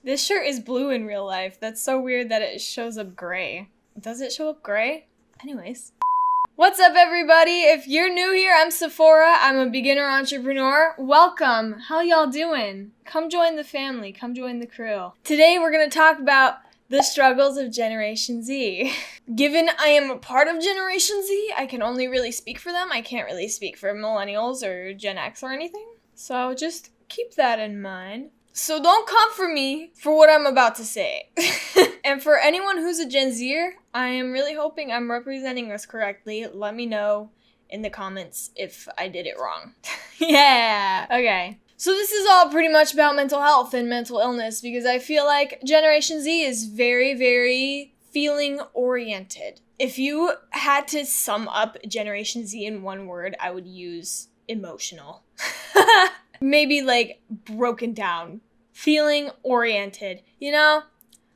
This shirt is blue in real life. That's so weird that it shows up gray. Does it show up gray? Anyways. What's up, everybody? If you're new here, I'm Sephora. I'm a beginner entrepreneur. Welcome. How y'all doing? Come join the family. Come join the crew. Today, we're going to talk about the struggles of Generation Z. Given I am a part of Generation Z, I can only really speak for them. I can't really speak for millennials or Gen X or anything. So just keep that in mind. So don't come for me for what I'm about to say. And for anyone who's a Gen Zer, I am really hoping I'm representing us correctly. Let me know in the comments if I did it wrong. Yeah! Okay. So this is all pretty much about mental health and mental illness because I feel like Generation Z is very, very feeling oriented. If you had to sum up Generation Z in one word, I would use emotional. Maybe like broken down. Feeling oriented. You know,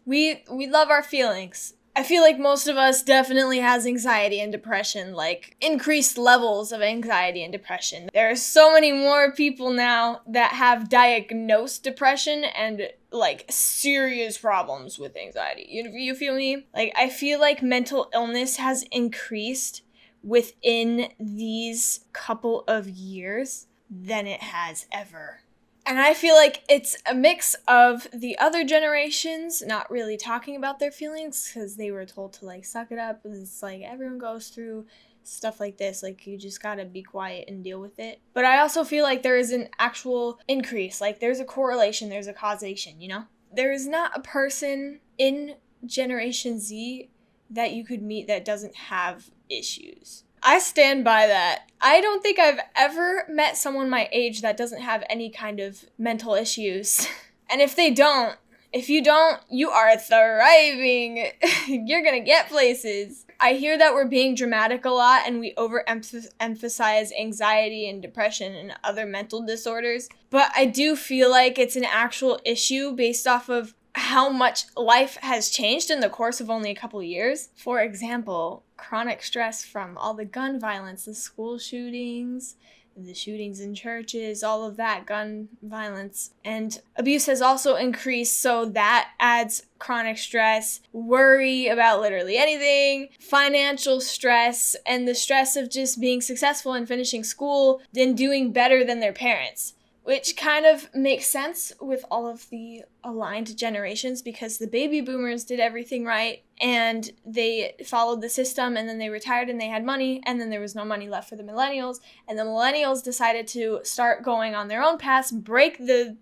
we love our feelings. I feel like most of us definitely has anxiety and depression, like increased levels of anxiety and depression. There are so many more people now that have diagnosed depression and like serious problems with anxiety. You feel me? Like I feel like mental illness has increased within these couple of years than it has ever. And I feel like it's a mix of the other generations not really talking about their feelings because they were told to like suck it up. It's like everyone goes through stuff like this. Like you just gotta be quiet and deal with it. But I also feel like there is an actual increase. Like there's a correlation, there's a causation, you know? There is not a person in Generation Z that you could meet that doesn't have issues. I stand by that. I don't think I've ever met someone my age that doesn't have any kind of mental issues. And if you don't, you are thriving. You're gonna get places. I hear that we're being dramatic a lot and we overemphasize anxiety and depression and other mental disorders. But I do feel like it's an actual issue based off of how much life has changed in the course of only a couple of years. For example, chronic stress from all the gun violence, the school shootings, the shootings in churches, all of that gun violence. And abuse has also increased, so that adds chronic stress, worry about literally anything, financial stress, and the stress of just being successful and finishing school and doing better than their parents. Which kind of makes sense with all of the aligned generations because the baby boomers did everything right and they followed the system and then they retired and they had money and then there was no money left for the millennials and the millennials decided to start going on their own paths, break the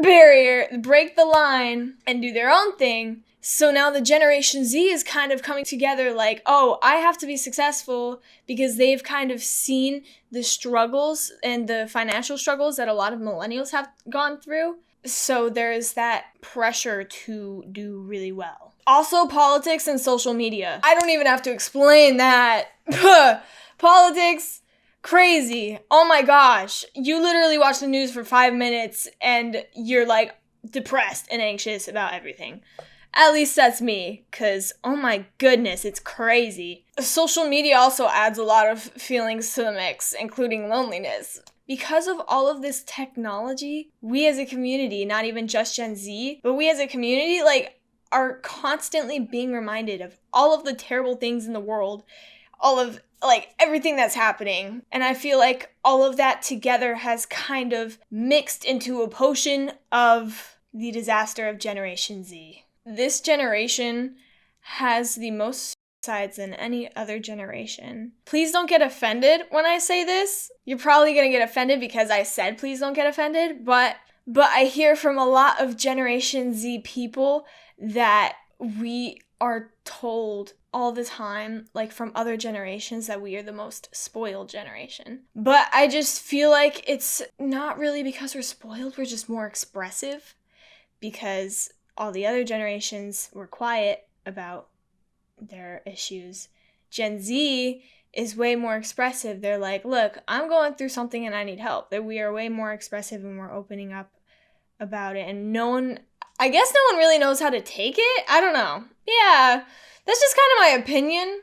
barrier, break the line and do their own thing. So now the Generation Z is kind of coming together like, oh, I have to be successful because they've kind of seen the struggles and the financial struggles that a lot of millennials have gone through. So there's that pressure to do really well. Also, politics and social media. I don't even have to explain that. Politics, crazy. Oh my gosh. You literally watch the news for 5 minutes and you're like depressed and anxious about everything. At least that's me, because, oh my goodness, it's crazy. Social media also adds a lot of feelings to the mix, including loneliness. Because of all of this technology, we as a community, not even just Gen Z, but we as a community, like, are constantly being reminded of all of the terrible things in the world, all of, like, everything that's happening. And I feel like all of that together has kind of mixed into a potion of the disaster of Generation Z. This generation has the most suicides than any other generation. Please don't get offended when I say this. You're probably going to get offended because I said please don't get offended, but I hear from a lot of Generation Z people that we are told all the time, like from other generations, that we are the most spoiled generation. But I just feel like it's not really because we're spoiled, we're just more expressive because all the other generations were quiet about their issues. Gen Z is way more expressive. They're like, look, I'm going through something and I need help. That we are way more expressive and we're opening up about it. And I guess no one really knows how to take it. I don't know. Yeah, that's just kind of my opinion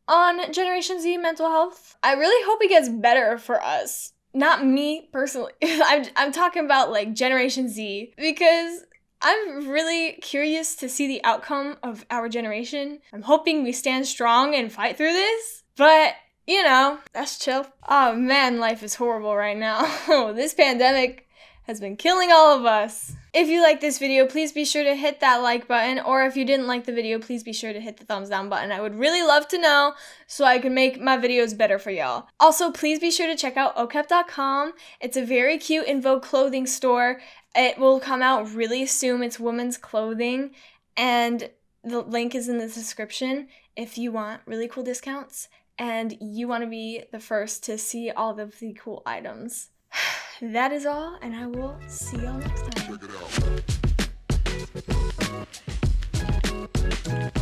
on Generation Z mental health. I really hope it gets better for us. Not me personally. I'm talking about like Generation Z because I'm really curious to see the outcome of our generation. I'm hoping we stand strong and fight through this, but you know, that's chill. Oh man, life is horrible right now. This pandemic has been killing all of us. If you like this video, please be sure to hit that like button, or if you didn't like the video, please be sure to hit the thumbs down button. I would really love to know so I can make my videos better for y'all. Also, please be sure to check out okep.com. It's a very cute In Vogue clothing store. It will come out really soon. It's women's clothing, and the link is in the description if you want really cool discounts and you want to be the first to see all of the cool items. That is all, and I will see y'all next time. Check it out.